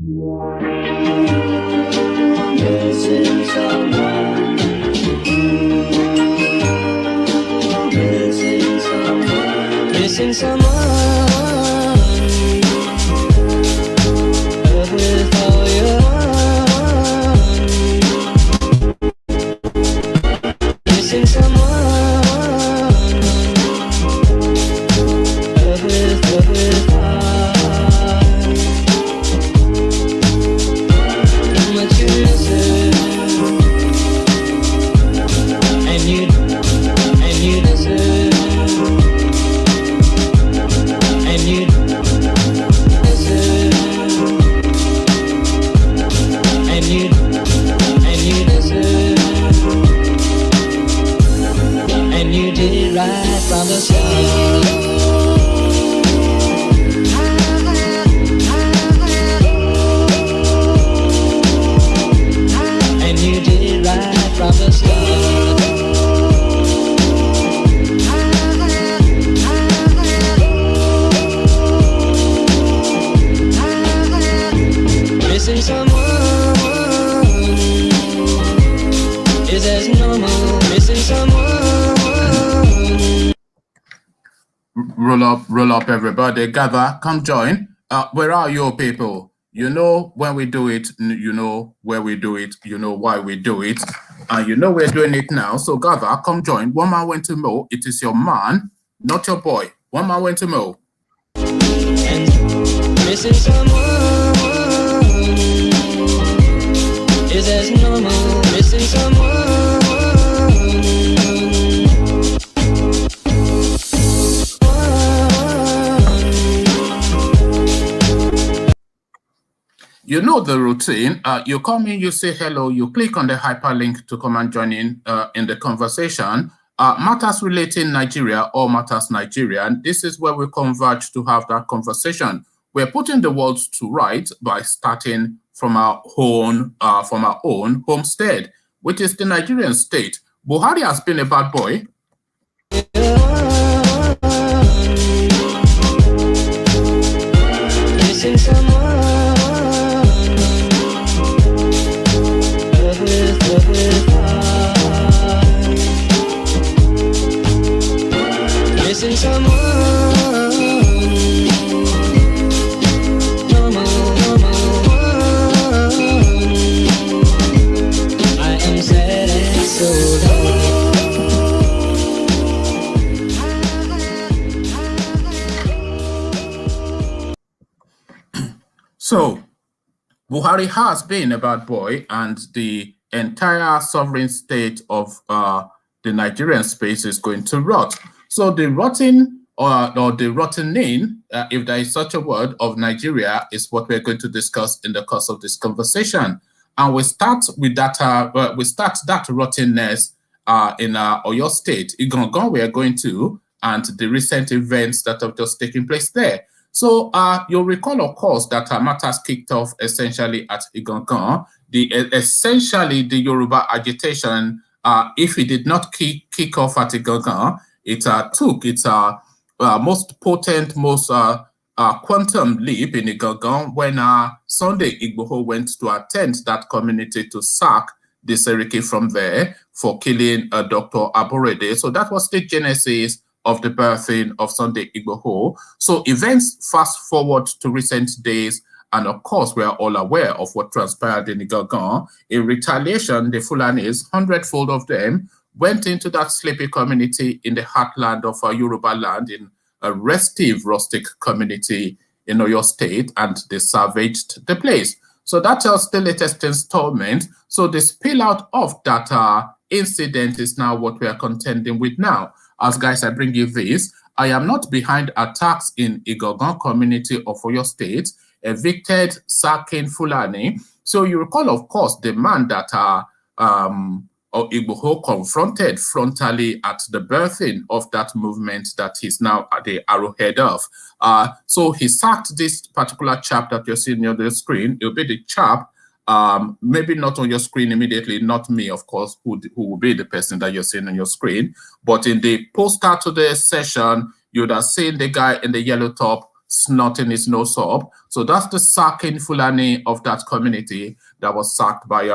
Missing someone. Missing someone. Missing someone. Love with all your heart. Missing someone. Love with heart. How much you miss it. And you miss it. And you miss it. And you miss it. And you did it right from the start. And you did it right from the start. Missing someone is as normal. Missing someone. Roll up, everybody. Gather, come join. Where are you people? You know when we do it, you know where we do it, you know why we do it, and you know we're doing it now. So gather, come join. One man went to mow. It is your man, not your boy. One man went to mow. And missing someone is as normal. Missing someone. You know the routine. You come in, you say hello, you click on the hyperlink to come and join in the conversation. Matters relating Nigeria or matters Nigerian. This is where we converge to have that conversation. We're putting the world to right by starting from our own homestead, which is the Nigerian state. Buhari has been a bad boy. Missing someone. Love with heart. Missing someone. Normal. I am sad and so low. So Buhari has been a bad boy, and the entire sovereign state of the Nigerian space is going to rot. So the rotting or the rottening, if there is such a word, of Nigeria is what we're going to discuss in the course of this conversation. And we start with that. We start that rottenness in Oyo State, Igangan. We are going to, and the recent events that have just taken place there. So you'll recall, of course, that matters kicked off essentially at Igangan. Essentially the Yoruba agitation, if it did not kick off at Igangan, it took its most potent, most quantum leap in Igangan when Sunday Igboho went to attend that community to sack the Seriki from there for killing Dr. Aborede. So that was the genesis of the birthing of Sunday Igboho. So events fast forward to recent days, and of course, we are all aware of what transpired in Igangan. In retaliation, the Fulanis, 100-fold of them, went into that sleepy community in the heartland of Yoruba land, in a restive, rustic community in Oyo State, and they savaged the place. So that's just the latest installment. So the spill out of that incident is now what we are contending with now. As guys, I bring you this. I am not behind attacks in Igangan community of Oyo State, evicted Sarkin Fulani. So you recall, of course, the man that Igboho confronted frontally at the birthing of that movement that he's now at the arrowhead of. So he sacked this particular chap that you're seeing on the screen. It'll be the chap, maybe not on your screen immediately, not me, of course, who will be the person that you're seeing on your screen. But in the poster to the session, you would have seen the guy in the yellow top snorting his nose up. So that's the Sarkin Fulani of that community that was sacked by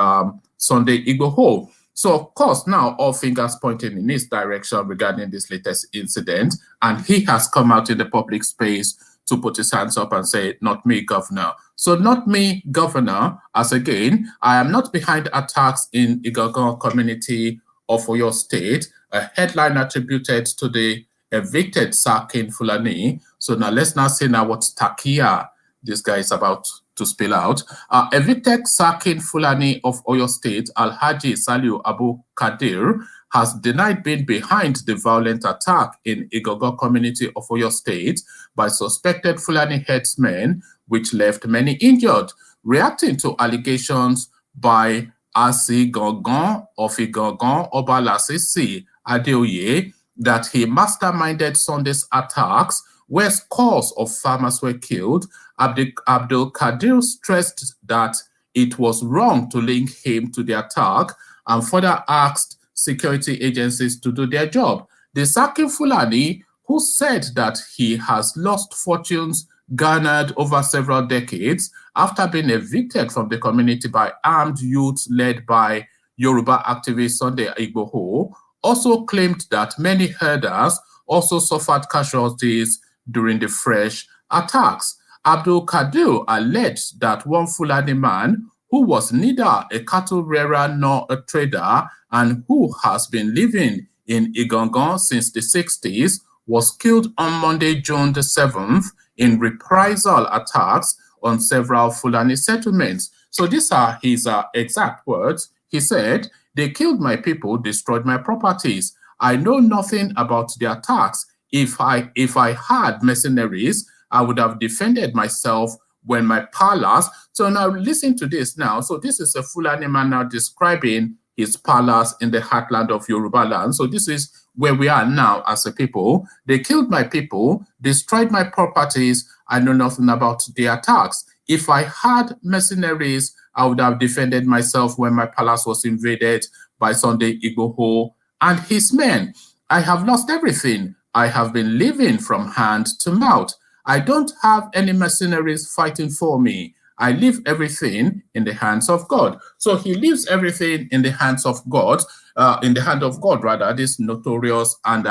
Sunday Igboho. So, of course, now all fingers pointing in his direction regarding this latest incident, and he has come out in the public space to put his hands up and say, not me, governor. So not me, governor, as again, I am not behind attacks in Igangan community of Oyo State, a headline attributed to the evicted Sarkin Fulani. So now let's now see now what Takia, this guy is about to spill out. Evicted Sarkin Fulani of Oyo State, Alhaji Saliu Abu Kadir, has denied being behind the violent attack in Igangan community of Oyo State by suspected Fulani headsmen, which left many injured. Reacting to allegations by Asi Gangan of Igangan Obalasisi Adeoye that he masterminded Sunday's attacks, where scores of farmers were killed, Abdul Kadir stressed that it was wrong to link him to the attack and further asked security agencies to do their job. The Sarkin Fulani, who said that he has lost fortunes garnered over several decades after being evicted from the community by armed youths led by Yoruba activist Sunday Igboho, also claimed that many herders also suffered casualties during the fresh attacks. Abdul Kadir alleged that one Fulani man who was neither a cattle rearer nor a trader and who has been living in Igangan since the 60s was killed on Monday, June the 7th in reprisal attacks on several Fulani settlements. So these are his exact words. He said, "They killed my people, destroyed my properties. I know nothing about the attacks. If I had mercenaries, I would have defended myself when my palace." So now listen to this now. So this is a Fulani man now describing his palace in the heartland of Yoruba land. So this is where we are now as a people. They killed my people, destroyed my properties. I know nothing about the attacks. If I had mercenaries, I would have defended myself when my palace was invaded by Sunday Igboho and his men. I have lost everything. I have been living from hand to mouth. I don't have any mercenaries fighting for me. I leave everything in the hands of God. So he leaves everything in the hands of God, rather, this notorious and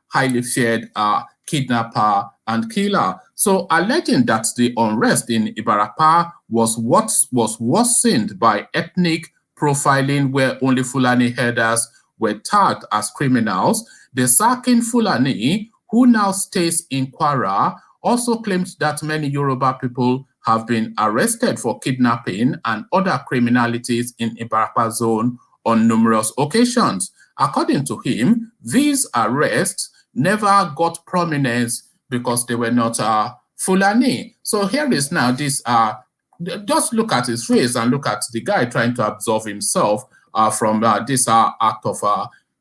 highly feared kidnapper and killer. So alleging that the unrest in Ibarapa was worsened by ethnic profiling where only Fulani herders were tagged as criminals, the Sarkin Fulani, who now stays in Kwara, also claims that many Yoruba people have been arrested for kidnapping and other criminalities in Ibarapa zone on numerous occasions. According to him, these arrests never got prominence because they were not Fulani. So here is now this, just look at his face and look at the guy trying to absolve himself from this act of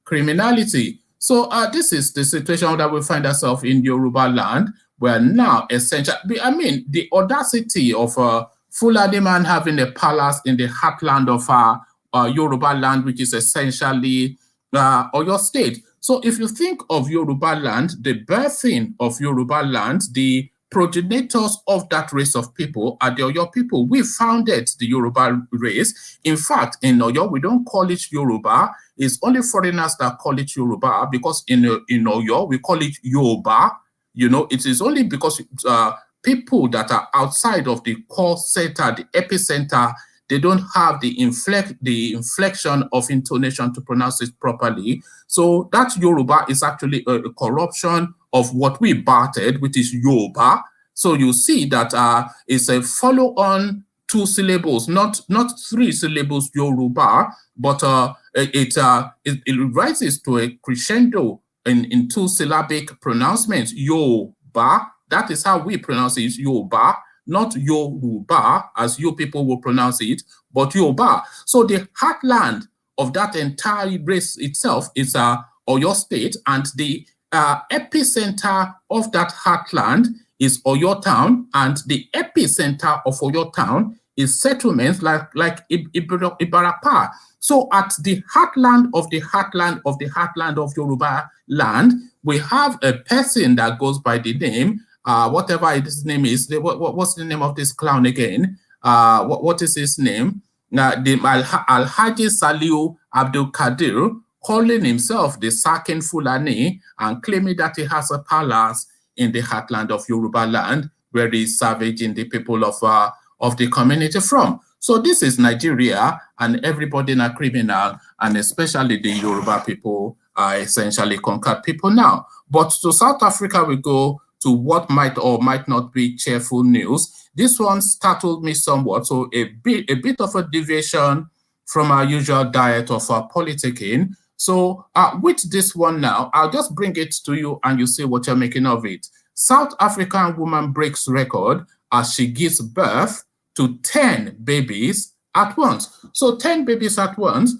criminality. So this is the situation that we find ourselves in Yoruba land, where now essentially, I mean, the audacity of a Fulani man having a palace in the heartland of Yoruba land, which is essentially Oyo State. So if you think of Yoruba land, the birthing of Yoruba land, the progenitors of that race of people are the Oyo people. We founded the Yoruba race. In fact, in Oyo, we don't call it Yoruba. It's only foreigners that call it Yoruba, because in Oyo, we call it Yoruba. You know, it is only because people that are outside of the core center, the epicenter, they don't have the inflection of intonation to pronounce it properly. So that Yoruba is actually a corruption of what we bartered, which is Yoruba. So you see that it's a follow-on 2 syllables, not 3 syllables Yoruba, but it rises to a crescendo in 2 syllabic pronouncements, Yoruba. That is how we pronounce it, Yoruba, not Yoruba, as you people will pronounce it, but Yoruba. So the heartland of that entire race itself is Oyo State, and the epicenter of that heartland is Oyo Town, and the epicenter of Oyo Town is settlements like Ibarapa. So at the heartland of the heartland of the heartland of Yoruba land, we have a person that goes by the name whatever his name is. What's the name of this clown again? What is his name? The Alhaji Saliu Abdul Kadir, calling himself the Sarkin Fulani and claiming that he has a palace in the heartland of Yoruba land, where he's savaging the people of the community from. So this is Nigeria, and everybody is a criminal, and especially the Yoruba people are essentially conquered people now. But to South Africa we go, to what might or might not be cheerful news. This one startled me somewhat, so a bit of a deviation from our usual diet of politicking. So with this one now, I'll just bring it to you and you see what you're making of it. South African woman breaks record as she gives birth to 10 babies at once. So 10 babies at once.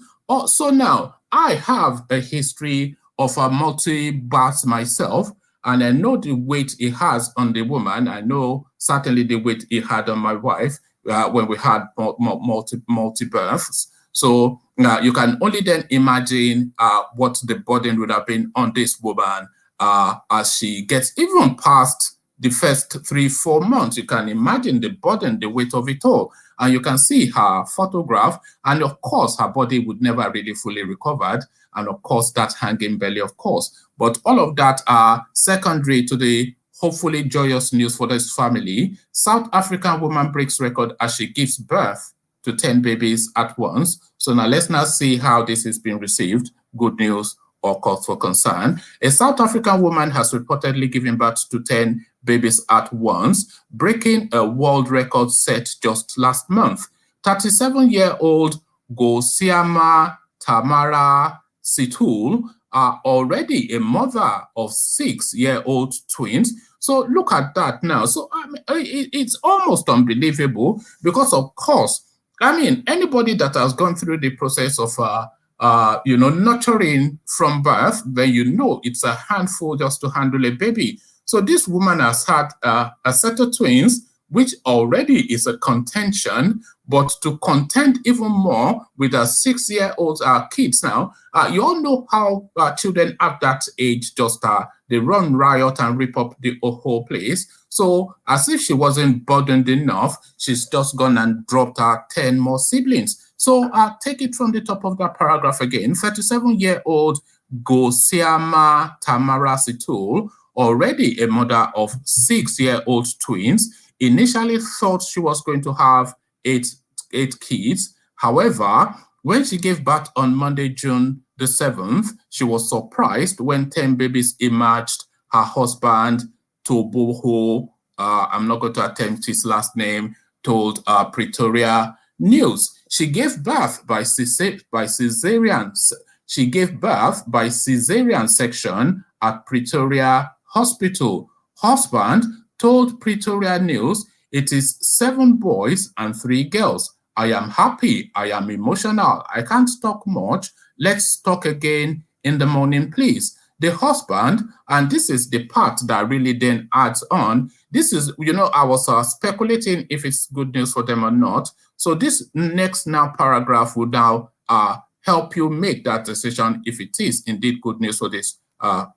So now I have a history of a multi-births myself, and I know the weight it has on the woman. I know certainly the weight it had on my wife when we had multi-births. So you can only then imagine what the burden would have been on this woman as she gets even past the first 3-4 months. You can imagine the burden, the weight of it all. And you can see her photograph. And of course, her body would never really fully recovered. And of course, that hanging belly, of course. But all of that are secondary to the hopefully joyous news for this family. South African woman breaks record as she gives birth to 10 babies at once. So now let's now see how this is being received. Good news or cause for concern. A South African woman has reportedly given birth to 10 babies at once, breaking a world record set just last month. 37-year-old Gosiama Tamara Situl are already a mother of 6-year-old twins. So look at that now. So I mean, it's almost unbelievable because, of course, I mean, anybody that has gone through the process of nurturing from birth, then you know it's a handful just to handle a baby. So this woman has had a set of twins, which already is a contention, but to contend even more with a 6-year-old kids now, you all know how children at that age just they run riot and rip up the whole place. So as if she wasn't burdened enough, she's just gone and dropped her 10 more siblings. So take it from the top of that paragraph again. 37-year-old Gosiama Tamara Situl, already a mother of 6-year-old twins, initially thought she was going to have eight kids. However, when she gave birth on Monday, June the 7th, she was surprised when 10 babies emerged. Her husband, Toboho, I'm not going to attempt his last name, told Pretoria News. She gave birth by cesarean. She gave birth by cesarean section at Pretoria Hospital. Husband told Pretoria News, "It is 7 boys and 3 girls. I am happy. I am emotional. I can't talk much. Let's talk again in the morning, please." The husband, and this is the part that really then adds on, this is, I was speculating if it's good news for them or not. So this next now paragraph would now help you make that decision if it is indeed good news for these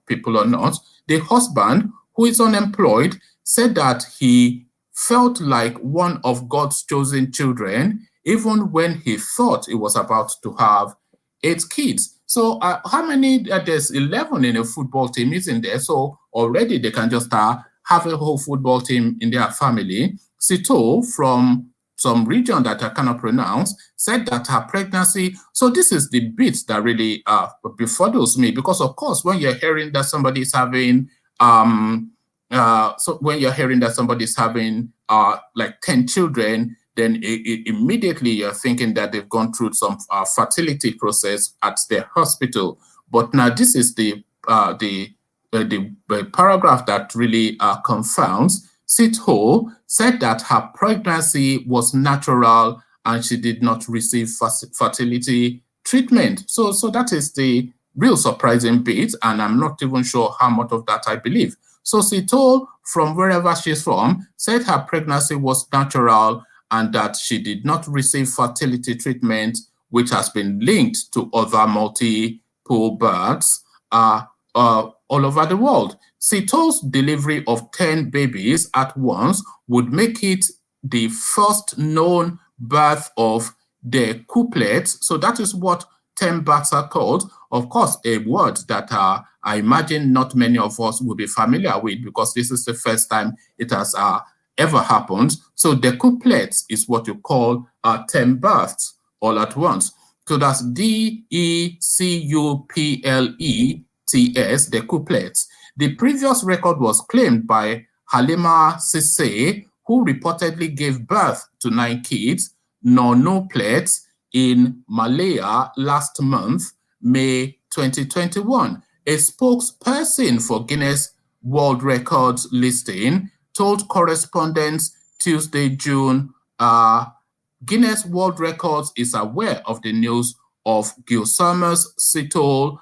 people or not. The husband, who is unemployed, said that he felt like one of God's chosen children, even when he thought he was about to have 8 kids. So how many, there's 11 in a football team, isn't there? So already they can just have a whole football team in their family. Sito, from some region that I cannot pronounce, said that her pregnancy, so this is the bit that really befuddles me, because of course, when you're hearing that somebody is having, like 10 children, then immediately you're thinking that they've gone through some fertility process at their hospital. But now this is the paragraph that really confounds. Sitho said that her pregnancy was natural and she did not receive fertility treatment. So that is the real surprising bit, and I'm not even sure how much of that I believe. So Sitho, from wherever she's from, said her pregnancy was natural and that she did not receive fertility treatment, which has been linked to other multiple births. all over the world. Sito's delivery of 10 babies at once would make it the first known birth of the couplets. So that is what 10 births are called. Of course, a word that I imagine not many of us will be familiar with, because this is the first time it has ever happened. So decuplets is what you call 10 births all at once. So that's DECUPLETS, decuplets. The previous record was claimed by Halima Sise, who reportedly gave birth to 9 kids, nonoplets, in Malaya last month, May 2021. A spokesperson for Guinness World Records listing told correspondents Tuesday, June, Guinness World Records is aware of the news of Gilsamer's Sitol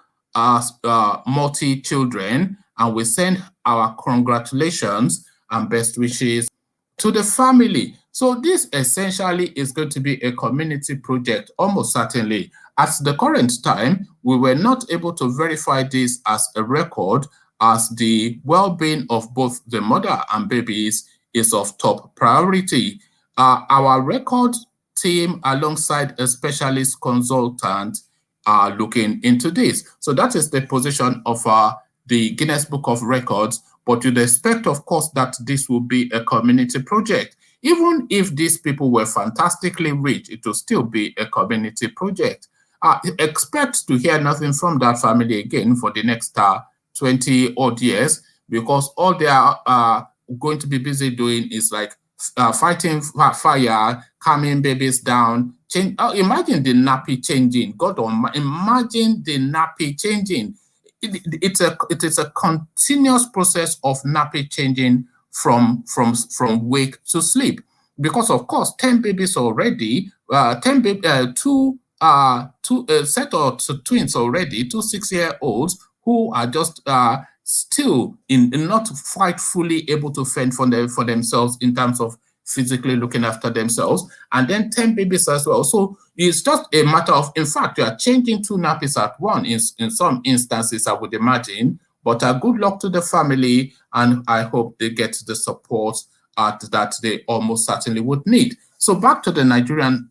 multi-children, and we send our congratulations and best wishes to the family. So this essentially is going to be a community project, almost certainly. At the current time, we were not able to verify this as a record, as the well-being of both the mother and babies is of top priority. Our record team, alongside a specialist consultant, are looking into this. So that is the position of the Guinness Book of Records, but you'd expect, of course, that this will be a community project. Even if these people were fantastically rich, it will still be a community project. Expect to hear nothing from that family again for the next 20 odd years, because all they are going to be busy doing is like fighting fire, calming babies down. Imagine the nappy changing. God, imagine the nappy changing. It is a continuous process of nappy changing from wake to sleep, because of course 10 babies already, two set of twins already, 2 6-year-olds who are just still not quite fully able to fend for themselves in terms of physically looking after themselves, and then 10 babies as well. So it's just a matter of, in fact, you are changing 2 nappies at once in some instances, I would imagine. But good luck to the family, and I hope they get the support that they almost certainly would need. So back to the Nigerian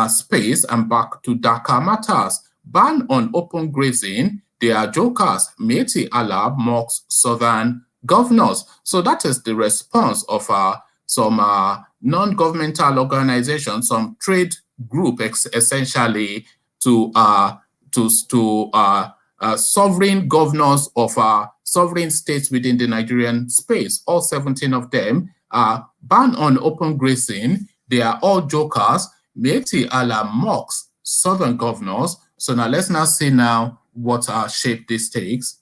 space and back to Dhaka matters. Ban on open grazing. They are jokers. Miyetti Allah mocks southern governors. So that is the response of some non-governmental organizations, some trade group, essentially, to sovereign governors of sovereign states within the Nigerian space. All 17 of them are banned on open grazing. They are all jokers. Miyetti Allah mocks southern governors. So now let's now see now what shape this takes.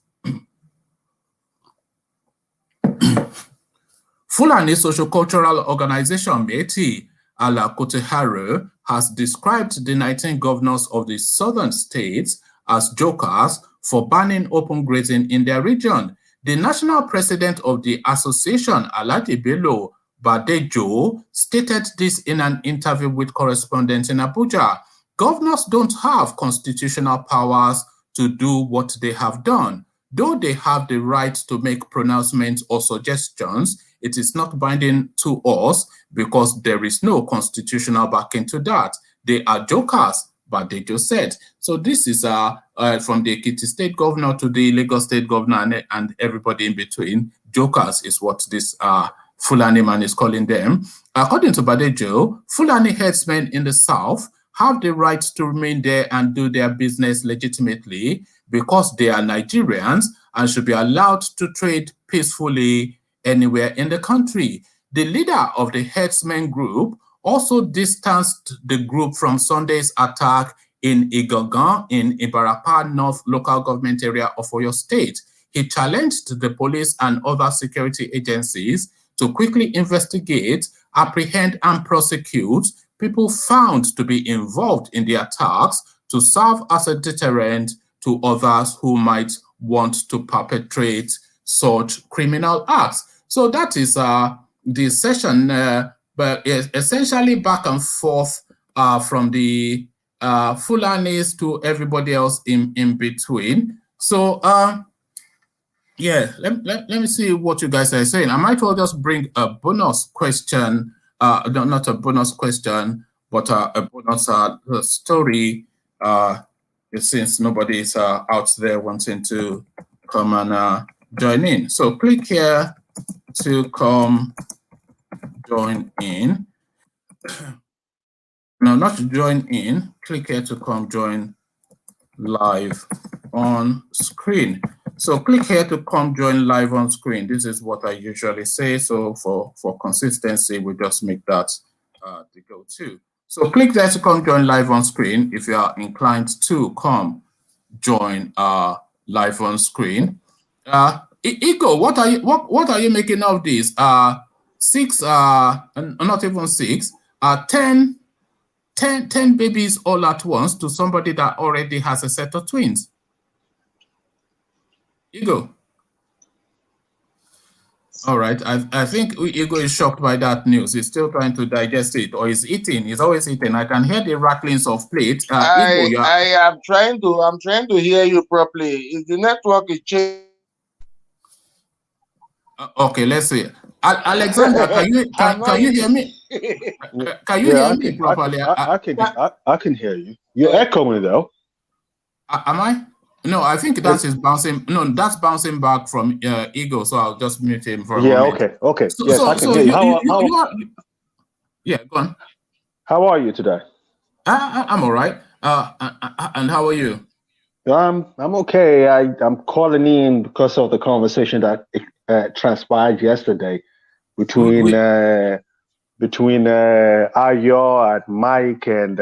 Fulani sociocultural organization Miyetti Allah Koteharu has described the 19 governors of the southern states as jokers for banning open grazing in their region. The national president of the association, Alhaji Bello Badejo, stated this in an interview with correspondents in Abuja. Governors don't have constitutional powers to do what they have done. Though they have the right to make pronouncements or suggestions, it is not binding to us because there is no constitutional backing to that. They are jokers, Badejo said. So this is from the Ekiti state governor to the Lagos state governor and everybody in between. Jokers is what this Fulani man is calling them. According to Badejo, Fulani herdsmen in the south have the right to remain there and do their business legitimately because they are Nigerians and should be allowed to trade peacefully anywhere in the country. The leader of the herdsmen group also distanced the group from Sunday's attack in Igangan in Ibarapa North local government area of Oyo State. He challenged the police and other security agencies to quickly investigate, apprehend, and prosecute people found to be involved in the attacks to serve as a deterrent to others who might want to perpetrate such criminal acts. So that is the session, but essentially back and forth from the Fulanis to everybody else in between. So Yeah, let me see what you guys are saying. I might well just bring a bonus question, no, not a bonus question, but a bonus story, since nobody is out there wanting to come and join in. So click here to come join in. No, not to join in. Click here to come join live on screen. So click here to come join live on screen. This is what I usually say. So for consistency, we just make that the go-to. So click there to come join live on screen if you are inclined to come join live on screen. Iko, what are you making of this? 6, not even 6, 10 babies all at once to somebody that already has a set of twins. Ego. All right. I think Ego is shocked by that news. He's still trying to digest it, or he's eating. He's always eating. I can hear the rattlings of plates. Ego, I'm trying to hear you properly. Is the network is changing? Okay, let's see. Alexander, can you hear me? Can you hear me properly? I can hear you. You're echoing though. Am I? No, I think that is bouncing. No, that's bouncing back from Ego. So I'll just mute him for a moment. Okay. So, yes, I can hear you. Yeah, go on. How are you today? I'm all right. And how are you? I'm okay. I'm calling in because of the conversation that transpired yesterday between Ayo and Mike, and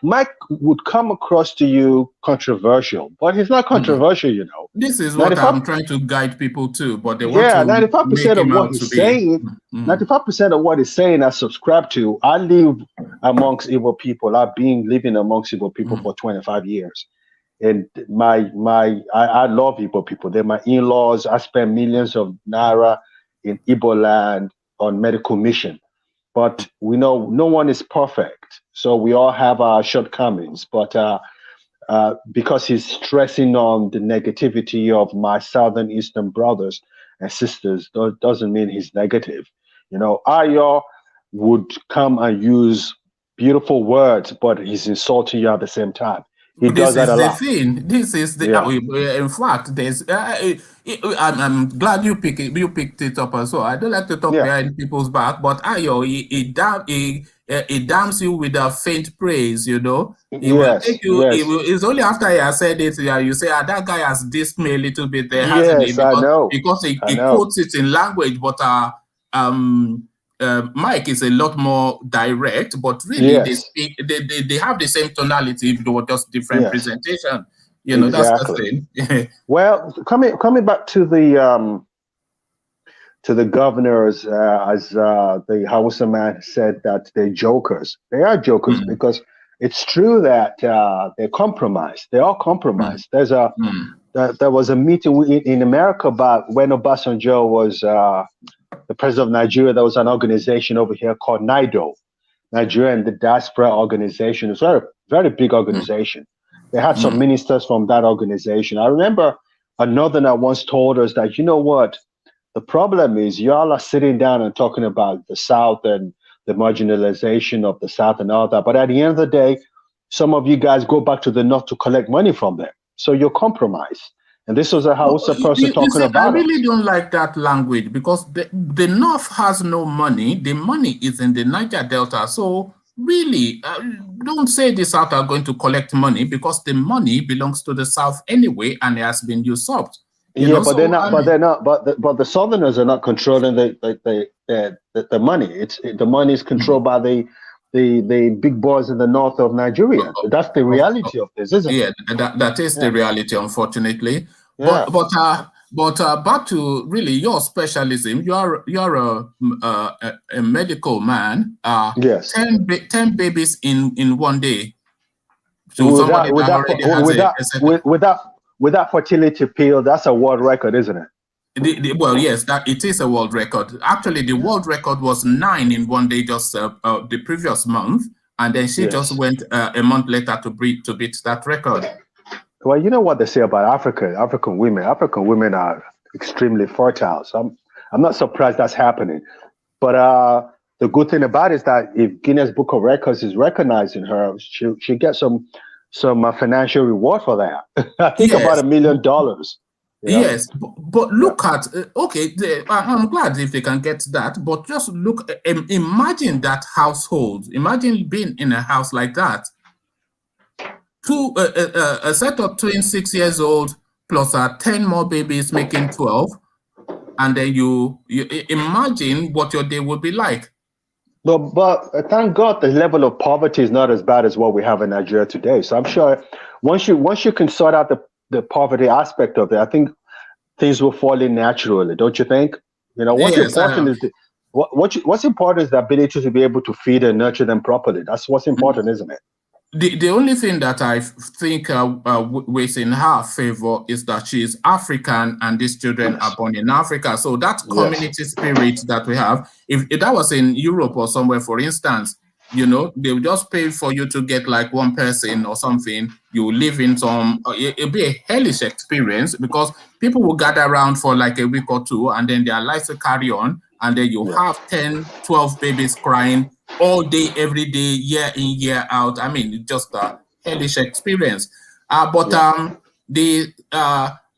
Mike would come across to you controversial, but he's not controversial, you know. This is what I'm trying to guide people to, but they want to 95% of what he's saying, 95% of what he's saying I subscribe to. I live amongst Igbo people. I've been living amongst Igbo people for 25 years. And I love Igbo people. They're my in-laws. I spend millions of naira in Igbo land on medical mission. But we know no one is perfect. So we all have our shortcomings. But because he's stressing on the negativity of my Southern Eastern brothers and sisters, doesn't mean he's negative. You know, Ayo would come and use beautiful words, but he's insulting you at the same time. He does that a lot. This is the in fact, there's I'm glad you picked it up as well. I don't like to talk behind people's back, but Ayo, it damns you with a faint praise, you know. It's only after he has said it, you say, that guy has dissed me a little bit there, hasn't he? Because he quotes it in language, but Mike is a lot more direct, but really they have the same tonality, but just different presentation. You know, that's the thing. Well, coming back to the governors, as the Hausa man said, that they're jokers. They are jokers because it's true that they're compromised. They are compromised. There's there was a meeting in America about when Obasanjo was the president of Nigeria. There was an organization over here called NIDO, Nigeria and the Diaspora Organization. It's a very big organization. They had some ministers from that organization. I remember a northerner once told us that, you know what, the problem is y'all are sitting down and talking about the South and the marginalization of the South and all that. But at the end of the day, some of you guys go back to the North to collect money from them. So you're compromised. And this was a Hausa person talking about it. I really don't like that language because the North has no money. The money is in the Niger Delta. So really, don't say the South are going to collect money because the money belongs to the South anyway, and it has been usurped. But the Southerners are not controlling the money. The money is controlled by the big boys in the north of Nigeria. That's the reality of this, isn't it? Yeah, that is the reality, unfortunately. Yeah. But back to really your specialism. You're a medical man. Yes. 10 babies in one day. So somebody that already has with that fertility pill, that's a world record, isn't it? Well, yes, that it is a world record. Actually, the world record was 9 in one day, just the previous month, and then she just went a month later to beat that record. Well, you know what they say about African women. African women are extremely fertile. So I'm not surprised that's happening. But the good thing about it is that if Guinness Book of Records is recognizing her, she gets some financial reward for that. I think about Yes. $1 million. Yes, but look at okay. I'm glad if they can get that, but just look. Imagine that household. Imagine being in a house like that. A set of twins, 6 years old, plus 10 more babies, making 12, and then you imagine what your day would be like. But thank God the level of poverty is not as bad as what we have in Nigeria today. So I'm sure once you can sort out the poverty aspect of it, I think things will fall in naturally, don't you think? You know, what's Yes, important is what's important is the ability to be able to feed and nurture them properly. That's what's important, isn't it? The only thing that I think weighs in her favor is that she is African and these children are born in Africa. So that community spirit that we have, if that was in Europe or somewhere, for instance, you know, they'll just pay for you to get like one person or something. You live in some, it'll be a hellish experience because people will gather around for like a week or two and then their lives will carry on. And then you have 10, 12 babies crying all day, every day, year in, year out. I mean, it's just a hellish experience.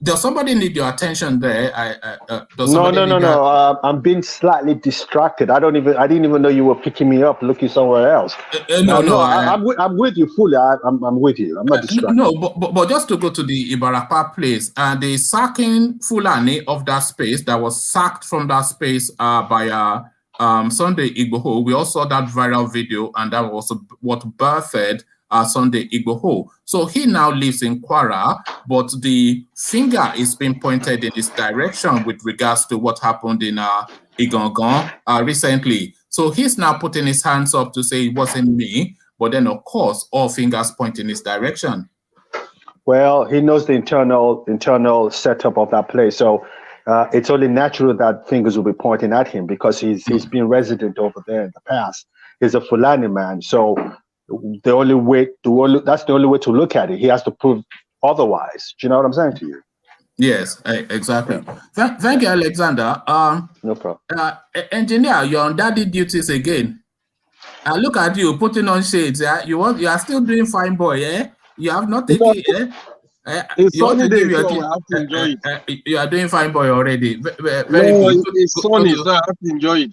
Does somebody need your attention there? No. I'm being slightly distracted. I didn't even know you were picking me up, looking somewhere else. I'm with you fully. I'm with you. I'm not distracted. No, but just to go to the Ibarapa place, the Sarkin Fulani of that space that was sacked from that space by Sunday Igboho. We all saw that viral video, and that was what birthed Sunday Igboho. So he now lives in Kwara, but the finger is being pointed in his direction with regards to what happened in Igangan recently. So he's now putting his hands up to say it wasn't me, but then of course all fingers point in his direction. Well, he knows the internal setup of that place, so it's only natural that fingers will be pointing at him because he's been resident over there in the past. He's a Fulani man, so that's the only way to look at it. He has to prove otherwise. Do you know what I'm saying to you? Yes, exactly. Yeah. Thank you, Alexander. No problem. Engineer, you're on daddy duties again. Look at you putting on shades. Yeah, you are still doing fine, boy. Yeah, you have not taken. It's sunny day, so I have to enjoy it. You are doing fine, boy, already. Very good. Good. It's sunny, so I have to enjoy it.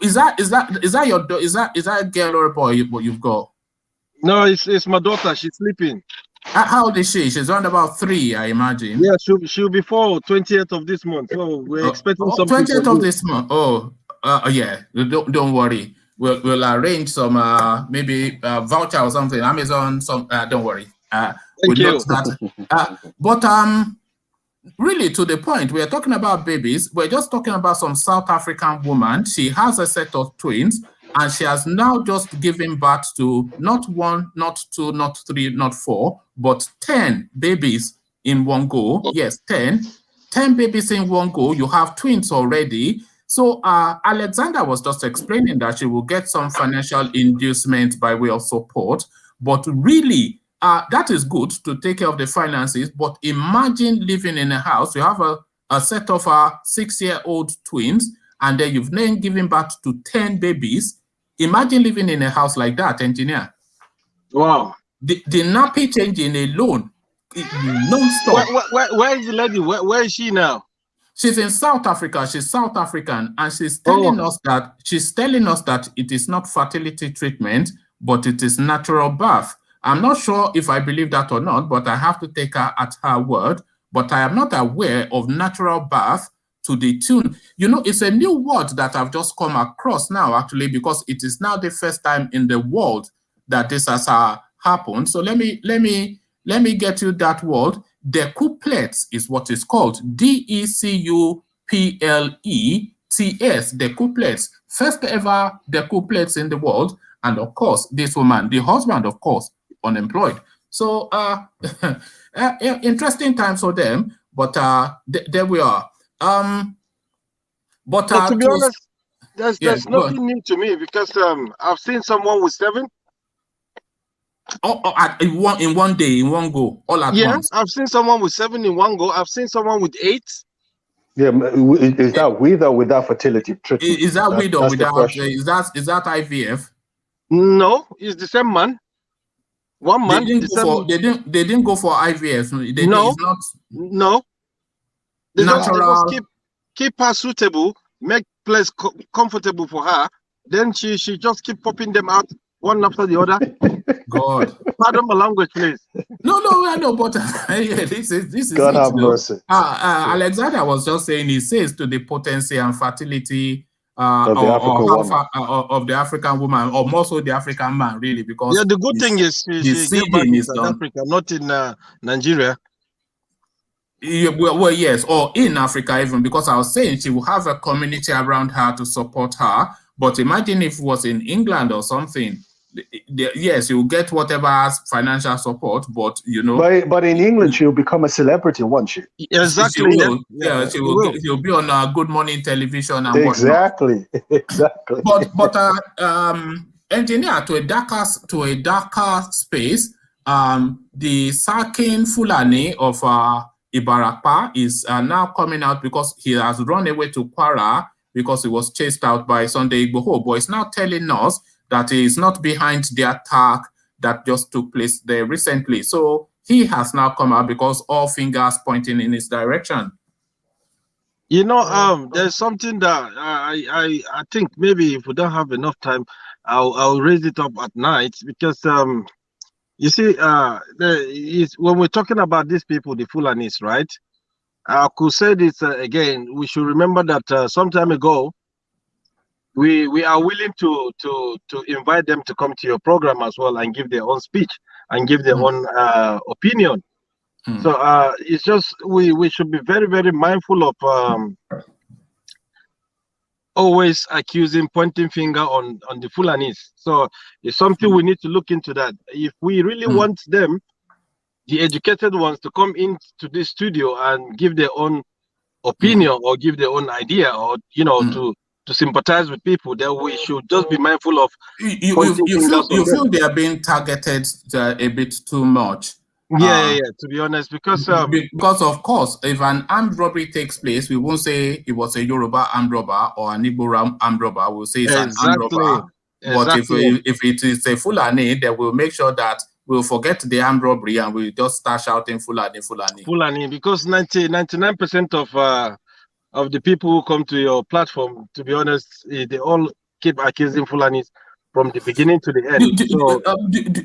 Is that a girl or a boy you've got? No, it's my daughter. She's sleeping. How old is she? She's around about 3, I imagine. Yeah, she'll be 4, 20th of this month. So we're expecting something. 20th of this month. Yeah. Don't worry. We'll arrange some maybe voucher or something. Amazon. Don't worry. Thank you. But really, to the point, we are talking about babies. We're just talking about some South African woman. She has a set of twins, and she has now just given birth to not 1, not 2, not 3, not 4, but 10 babies in one go. Yes, 10 babies in one go. You have twins already. So Alexander was just explaining that she will get some financial inducement by way of support, but really, that is good to take care of the finances, but imagine living in a house. You have a set of 6-year-old twins, and then you've then given birth to 10 babies. Imagine living in a house like that, engineer. Wow. The nappy changing alone, non-stop. Where is the lady? Where is she now? She's in South Africa. She's South African, and she's telling us that it is not fertility treatment, but it is natural birth. I'm not sure if I believe that or not, but I have to take her at her word. But I am not aware of natural birth to the tune. You know, it's a new word that I've just come across now, actually, because it is now the first time in the world that this has happened. So let me get you that word. Decuplets is what it's called. Decuplets. Decuplets. First ever decuplets in the world. And of course, this woman, the husband, of course, unemployed. So interesting times for them, but there we are. But to be honest, there's nothing new to me because I've seen someone with 7. in one day, in one go, all at once. I've seen someone with 7 in one go. I've seen someone with 8. Yeah, is that with or without fertility treatment? Is that with or that's without? the question. Is that IVF? No, it's the same man. One man. They didn't go for IVF. No. It's not No. They natural. just keep her suitable, make place comfortable for her. Then she just keep popping them out one after the other. God. Pardon my language, please. No, but yeah, this is God have mercy. Alexander was just saying, he says to the potency and fertility of the African woman, or more so the African man, really, because the good thing is she get back in South Africa, not in Nigeria. Yeah, well, yes, or in Africa even, because I was saying she will have a community around her to support her. But imagine if it was in England or something. Yes, you'll get whatever financial support, but But in England, she'll become a celebrity, won't she? Exactly. She will. Yeah, she will. She'll be on Good Morning Television and exactly. Whatnot. But engineer, to a darker space. The Sarkin Fulani of Ibarapa is now coming out because he has run away to Kwara because he was chased out by Sunday Igboho. But he's now telling us that he is not behind the attack that just took place there recently. So he has now come out because all fingers pointing in his direction. There's something that I think maybe if we don't have enough time, I'll raise it up at night, because you see, when we're talking about these people, the Fulanis, right? I could say this again. We should remember that some time ago, we are willing to invite them to come to your program as well and give their own speech and give their own opinion. So it's just we should be very, very mindful of always accusing, pointing finger on the Fulanis. So it's something we need to look into that. If we really want them, the educated ones, to come into this studio and give their own opinion or give their own idea, or to sympathize with people, then we should just be mindful of. You feel they are being targeted a bit too much. Yeah, to be honest, because of course, if an armed robbery takes place, we won't say it was a Yoruba armed robber or an Igbo armed robber. We'll say it's an armed robber. But if it is a Fulani, then we'll make sure that we'll forget the armed robbery and we'll just start shouting Fulani. Because 99% of the people who come to your platform, to be honest, they all keep accusing Fulanis from the beginning to the end.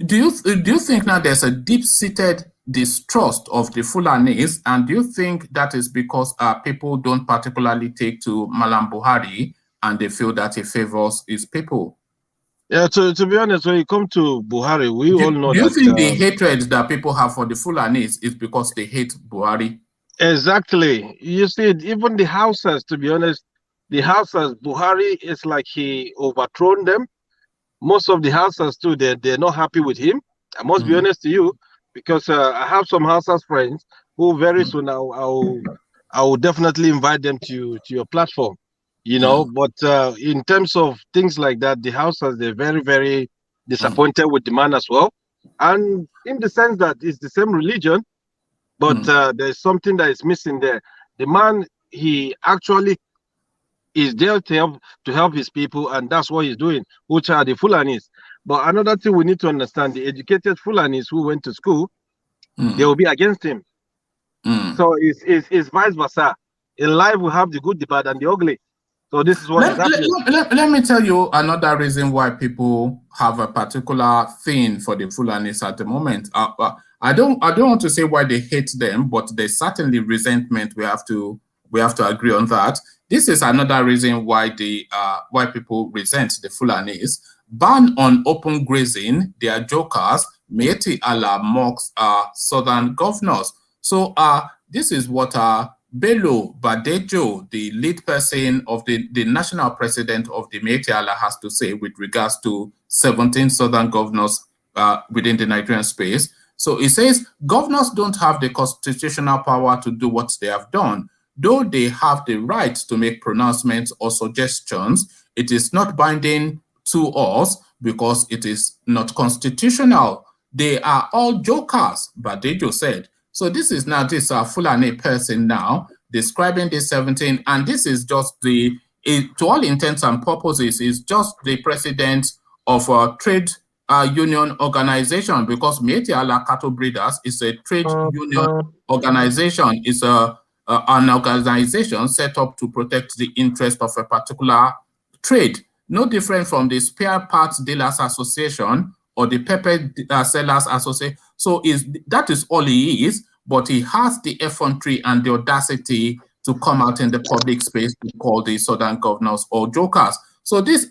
Do you think now there's a deep-seated distrust of the Fulanis, and do you think that is because people don't particularly take to Malam Buhari and they feel that he favors his people? Yeah, to be honest, when you come to Buhari, we all know that. Do you think the hatred that people have for the Fulanis is because they hate Buhari? Exactly. You see, even the Hausas, to be honest, the Hausas, Buhari is like he overthrown them. Most of the Hausas too, they're not happy with him. I must be honest to you, because I have some Hausas friends who very soon I will definitely invite them to your platform. But in terms of things like that, the Hausas, they're very, very disappointed with the man as well. And in the sense that it's the same religion, but there's something that is missing there. The man, he actually is there to help his people, and that's what he's doing, which are the Fulanis. But another thing we need to understand, the educated Fulanis who went to school, they will be against him. So it's vice versa. In life, we have the good, the bad, and the ugly. So this is what is happening. Let me tell you another reason why people have a particular thing for the Fulanis at the moment. I don't want to say why they hate them, but there's certainly resentment. We have to agree on that. This is another reason why why people resent the Fulanis. Ban on open grazing, they are jokers. Miyetti Allah mocks southern governors. So this is what Bello Badejo, the lead person of the national president of the Miyetti Allah, has to say with regards to 17 southern governors within the Nigerian space. So he says governors don't have the constitutional power to do what they have done. Though they have the right to make pronouncements or suggestions, it is not binding to us because it is not constitutional. they are all jokers, Badejo said. So this is now this Fulani person now describing the 17, and this is just to all intents and purposes, is just the president of a trade union organization, because Miyetti Allah Cattle Breeders is a trade union organization. It's an organization set up to protect the interest of a particular trade, no different from the Spare Parts Dealers Association or the Pepper Sellers Association. So that is all he is, but he has the effrontery and the audacity to come out in the public space to call the Southern governors or jokers. So this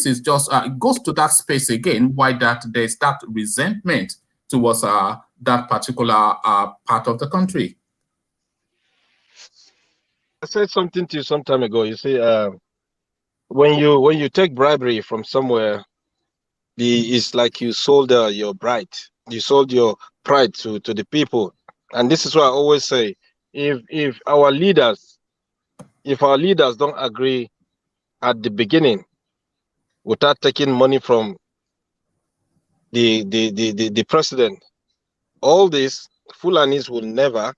is just it goes to that space again, why there's that resentment towards that particular part of the country. I said something to you some time ago. You see, when you take bribery from somewhere, it's like you sold your bride, you sold your pride to the people. And this is why I always say, if our leaders don't agree at the beginning without taking money from the president, all these Fulanis will never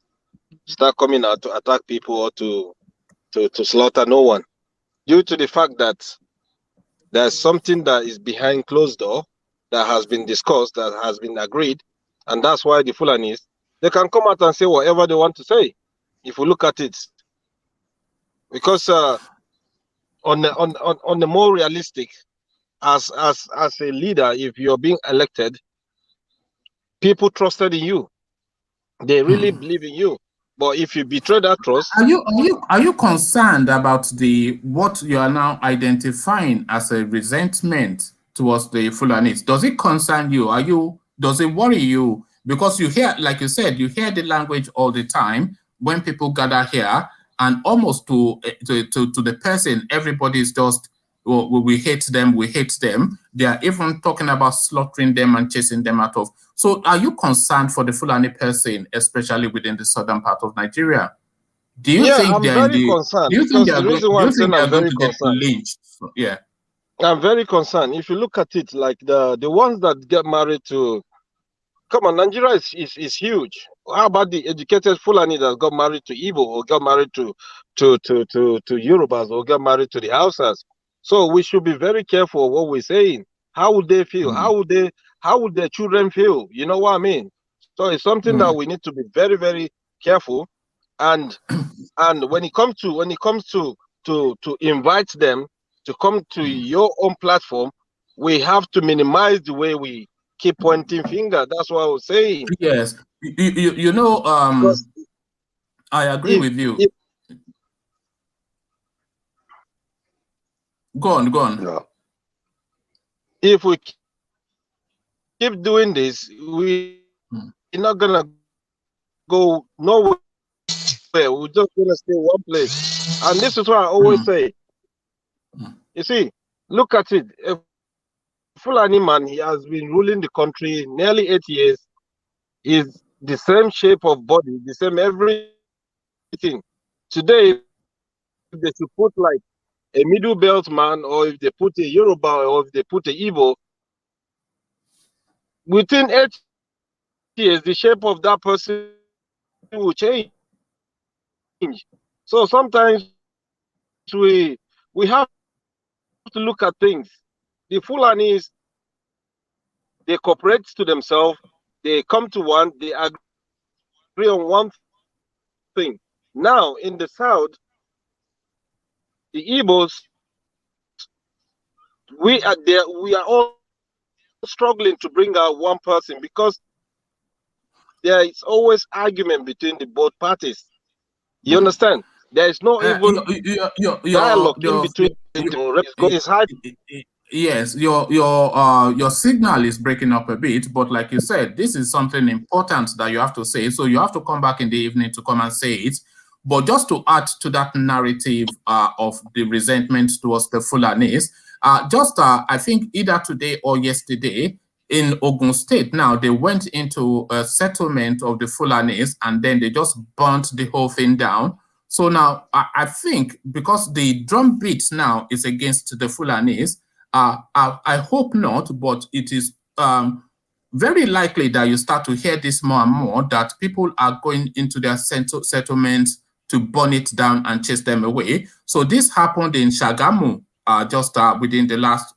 start coming out to attack people or to slaughter no one, due to the fact that there's something that is behind closed door that has been discussed, that has been agreed, and that's why the Fulanis, they can come out and say whatever they want to say. If we look at it, because on the more realistic, as a leader, if you're being elected, people trusted in you, they really believe in you. But if you betray that trust, are you concerned about what you are now identifying as a resentment towards the Fulanis? Does it concern you? Does it worry you? Because you hear, like you said, you hear the language all the time when people gather here, and almost to the person, everybody is just, well, we hate them. They are even talking about slaughtering them and chasing them out of. So are you concerned for the Fulani person, especially within the southern part of Nigeria? Do you think I'm very concerned? Do you think they're going to get lynched? So, yeah. I'm very concerned. If you look at it, like the ones that get married to, come on, Nigeria is huge. How about the educated Fulani that got married to Igbo, or got married to Yorubas, or got married to the Hausas? So we should be very careful of what we're saying. How would they feel? How would their children feel? You know what I mean? So it's something that we need to be very, very careful. And when it comes to invite them to come to your own platform, we have to minimize the way we keep pointing finger. That's what I was saying. Yes, you know, I agree with you. Go on. Yeah. If we keep doing this, we're not gonna go nowhere. We're just gonna stay one place. And this is what I always say. You see, look at it. A Fulani man, he has been ruling the country nearly 8 years. Is the same shape of body, the same everything. Today, if they should put like a middle belt man, or if they put a Yoruba, or if they put a Igbo, within 8 years, the shape of that person will change. So sometimes we have to look at things. The Fulanis, they cooperate to themselves, they come to one, they agree on one thing. Now in the south, the Igbos, we are all struggling to bring out one person, because there is always argument between the both parties. You understand? There is no even dialogue in between. It's hard. Yes, your signal is breaking up a bit, but like you said, this is something important that you have to say. So you have to come back in the evening to come and say it. But just to add to that narrative of the resentment towards the Fulanis, I think either today or yesterday in Ogun State, now they went into a settlement of the Fulanis, and then they just burnt the whole thing down. So now I think because the drumbeat now is against the Fulanis, I hope not, but it is very likely that you start to hear this more and more, that people are going into their settlements to burn it down and chase them away. So this happened in Shagamu just within the last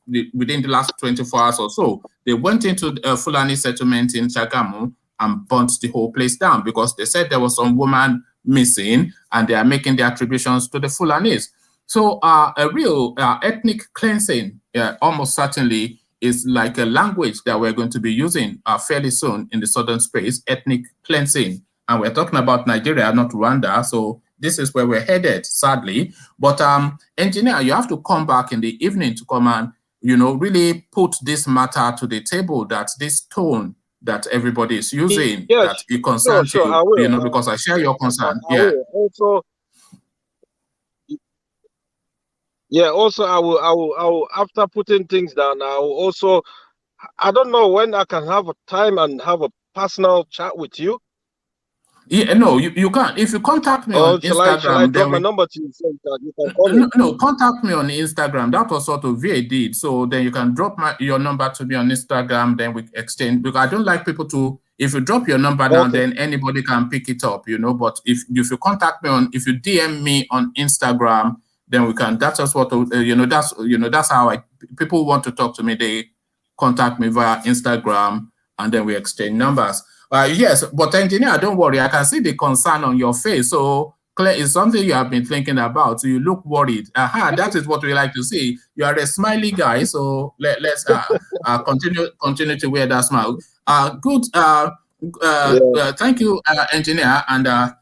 24 hours or so. They went into a Fulani settlement in Shagamu and burnt the whole place down because they said there was some woman missing and they are making the attributions to the Fulanis. So a real ethnic cleansing almost certainly is like a language that we're going to be using fairly soon in the southern space, ethnic cleansing. And we're talking about Nigeria, not Rwanda. So this is where we're headed, sadly. But engineer, you have to come back in the evening to come and, you know, really put this matter to the table, that this tone that everybody is using, yes, that it concerns sure, you, I will. you know, because I share your concern. I will. Also, yeah, also I will after putting things down, I will also, I don't know when I can have a time and have a personal chat with you. Yeah, no, you can't. If you contact me on Instagram, shall I drop my number to you so that you can call me? No, contact me on Instagram. That was sort of VA did. So then you can drop your number to me on Instagram, then we exchange. Because I don't like people to, if you drop your number down, then anybody can pick it up, you know. But if you contact me if you DM me on Instagram, then we can, that's just what, that's how people want to talk to me. They contact me via Instagram and then we exchange numbers. Yes, but engineer, don't worry. I can see the concern on your face. So, Claire, it's something you have been thinking about. So you look worried. That is what we like to see. You are a smiley guy. So let's continue to wear that smile. Good. Thank you, engineer, and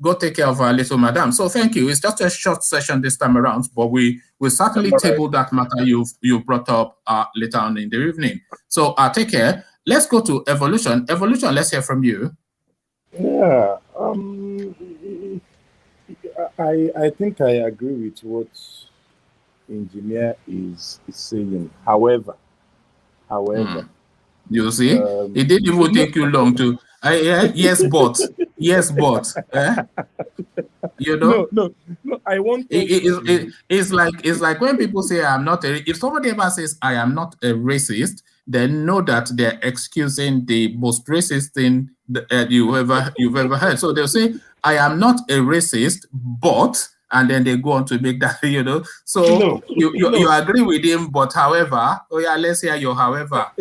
go take care of our little madam. So thank you. It's just a short session this time around, but we will certainly table that matter you brought up later on in the evening. So take care. Let's go to Evolution. Evolution, let's hear from you. Yeah, I think I agree with what engineer is saying. However, you see, it didn't even take you long to. Yes, but you know. No. I want. It's like when people say I'm not a. If somebody ever says I am not a racist, then know that they're excusing the most racist thing that you've ever heard. So they'll say I am not a racist, but. And then they go on to make that, you know. So you agree with him, but however, let's hear your however.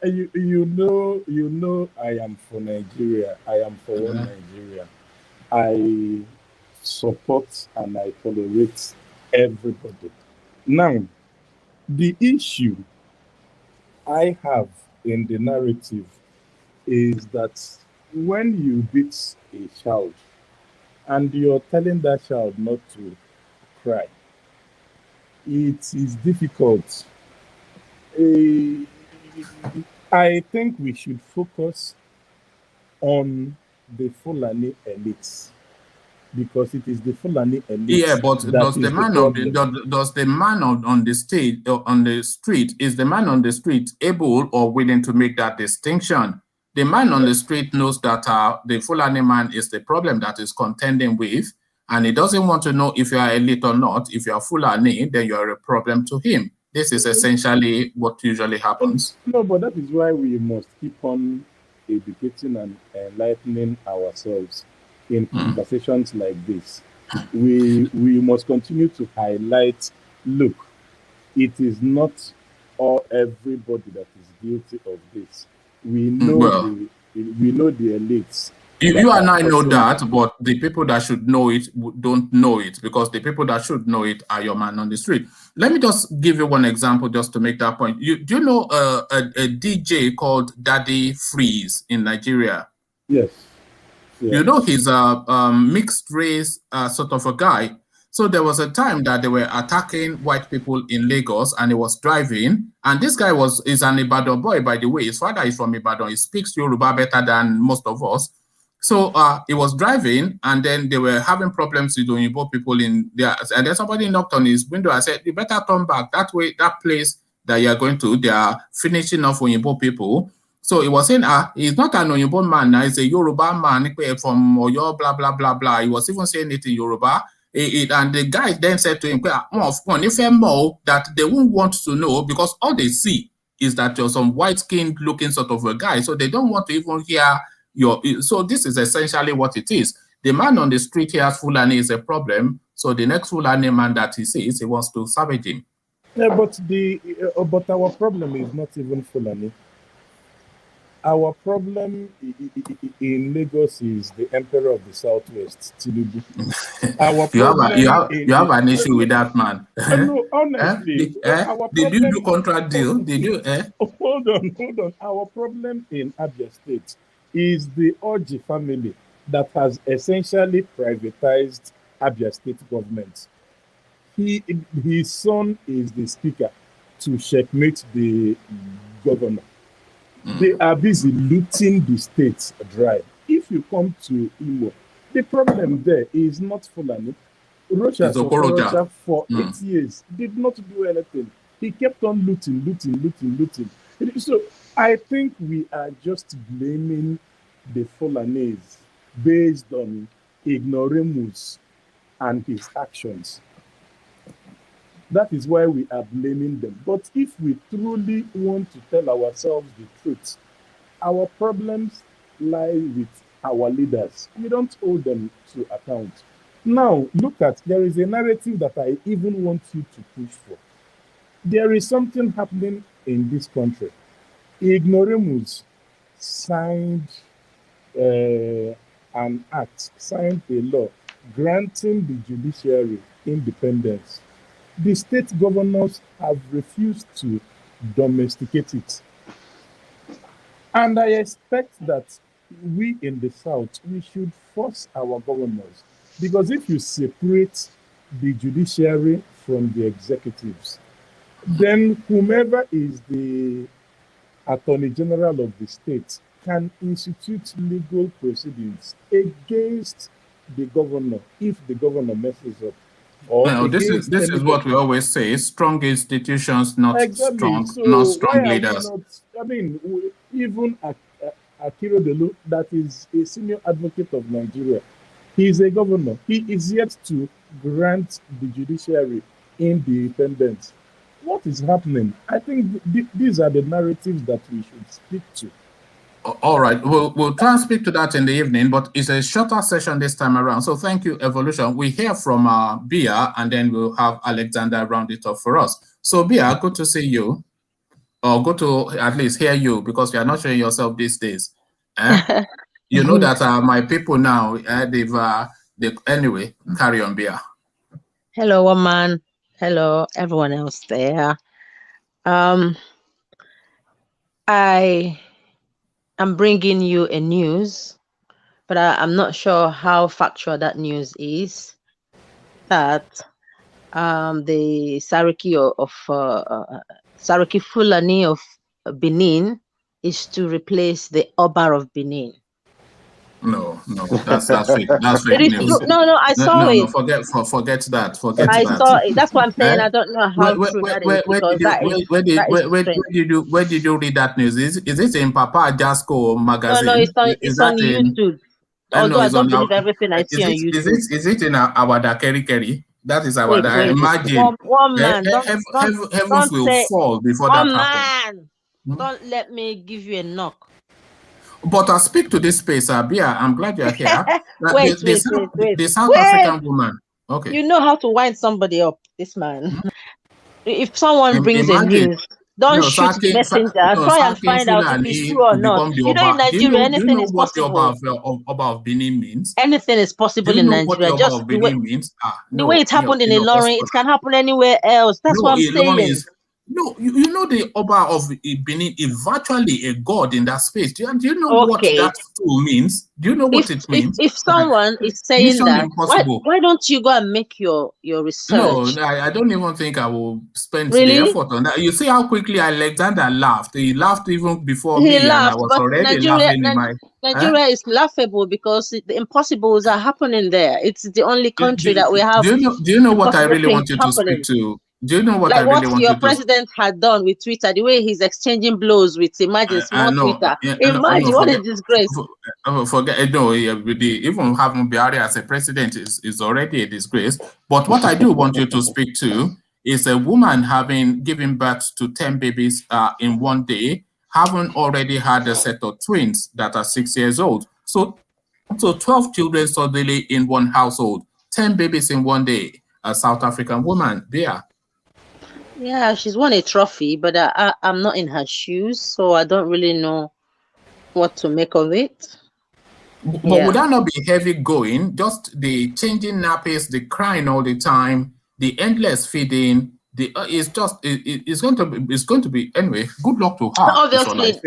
You know, I am for Nigeria. I am for one Nigeria. I support and I tolerate everybody. Now, the issue I have in the narrative is that when you beat a child, and you're telling that child not to cry, it is difficult. I think we should focus on the Fulani elites, because it is the Fulani elites. Yeah, but does the man on the stage, on the street, is the man on the street able or willing to make that distinction? The man on the street knows that the Fulani man is the problem that is contending with, and he doesn't want to know if you are elite or not. If you are Fulani, then you are a problem to him. This is essentially what usually happens. No, but that is why we must keep on educating and enlightening ourselves in conversations like this. We must continue to highlight, look, it is not everybody that is guilty of this. We know we know the elites. You and I know that, but the people that should know it don't know it, because the people that should know it are your man on the street. Let me just give you one example just to make that point. Do you know a DJ called Daddy Freeze in Nigeria? Yes. You know, he's a mixed race sort of a guy. So there was a time that they were attacking white people in Lagos, and he was driving. And this guy is an Ibadan boy, by the way. His father is from Ibadan. He speaks Yoruba better than most of us. So he was driving, and then they were having problems with Oyinbo people in there. And then somebody knocked on his window and said, "You better turn back. That way, that place that you are going to, they are finishing off Oyinbo people." So he was saying, he's not an Oyinbo man now. He's a Yoruba man from Oyo, blah, blah, blah, blah. He was even saying it in Yoruba. And the guy then said to him, that they won't want to know, because all they see is that you're some white-skinned looking sort of a guy, so they don't want to even hear your. So this is essentially what it is. The man on the street hears Fulani is a problem, so the next Fulani man that he sees, he wants to savage him. Yeah, but our problem is not even Fulani. Our problem in Lagos is the Emperor of the Southwest, Tinubu. Our you have an issue with that man. No, honestly. Did you do contract deal? Did you? Hold on. Our problem in Abia State is the Orji family that has essentially privatized Abia State government. His son is the speaker to checkmate the governor. They are busy looting the state dry. If you come to Imo, the problem there is not Fulani. Rocha for 8 years did not do anything. He kept on looting. So I think we are just blaming the Fulanese based on ignoramus and his actions. That is why we are blaming them. But if we truly want to tell ourselves the truth, our problems lie with our leaders. We don't hold them to account. Now, look at, there is a narrative that I even want you to push for. There is something happening in this country. Ignoramus signed an act, signed a law granting the judiciary independence. The state governors have refused to domesticate it. And I expect that we in the South, we should force our governors. Because if you separate the judiciary from the executives, then whomever is the Attorney General of the state can institute legal proceedings against the governor if the governor messes up. Now, this is what we always say: strong institutions, not strong leaders. Even Akiro Delu, that is a senior advocate of Nigeria, he is a governor. He is yet to grant the judiciary independence. What is happening? I think these are the narratives that we should speak to. All right, we'll try and speak to that in the evening, but it's a shorter session this time around. So thank you, Evolution. We hear from Bia, and then we'll have Alexander round it up for us. So Bia, good to see you, or good to at least hear you, because you are not showing yourself these days. You know that my people now, anyway, carry on, Bia. Hello, woman. Hello, everyone else there. I'm bringing you a news, but I'm not sure how factual that news is. That the Sarkin Fulani of Benin is to replace the Oba of Benin. No, that's fake. That's fake news. No, I saw it. No, forget that. I saw it. That's what I'm saying. I don't know how true that is. Where did you read that news? Is it in Papa Jasco magazine? No, it's on YouTube. Although I don't believe everything I see on YouTube. Is it in Awada Keri? That is Awada. Imagine one man. Heavens will fall before that happens. Don't let me give you a knock. But I'll speak to this space, Bia. I'm glad you're here. Wait. The South African woman. Okay. You know how to wind somebody up, this man. If someone brings a news, don't shoot the messenger. Try and find out if it's true or not. You know, in Nigeria, anything is possible. Do you know what the Oba of Benin means? Anything is possible in Nigeria. Just the way it happened in Ilorin, it can happen anywhere else. That's what I'm saying. No, you know the Oba of Benin is virtually a god in that space. Do you know what that tool means? Do you know what it means? If someone is saying that, why don't you go and make your research? No, I don't even think I will spend the effort on that. You see how quickly Alexander laughed. He laughed even before me, and I was already laughing in my... Nigeria is laughable because the impossibles are happening there. It's the only country that we have. Do you know what I really want you to speak to? Do you know what I really want what your president had done with Twitter, the way he's exchanging blows with Twitter. Imagine what a disgrace. Forget even having Buhari as a president is already a disgrace. But what I do want you to speak to is a woman giving birth to 10 babies in one day, having already had a set of twins that are 6 years old. So 12 children suddenly in one household, 10 babies in one day. A South African woman, Bia. Yeah, she's won a trophy, but I'm not in her shoes, so I don't really know what to make of it. But would that not be heavy going? Just the changing nappies, the crying all the time, the endless feeding. It's going to be anyway. Good luck to her. Obviously,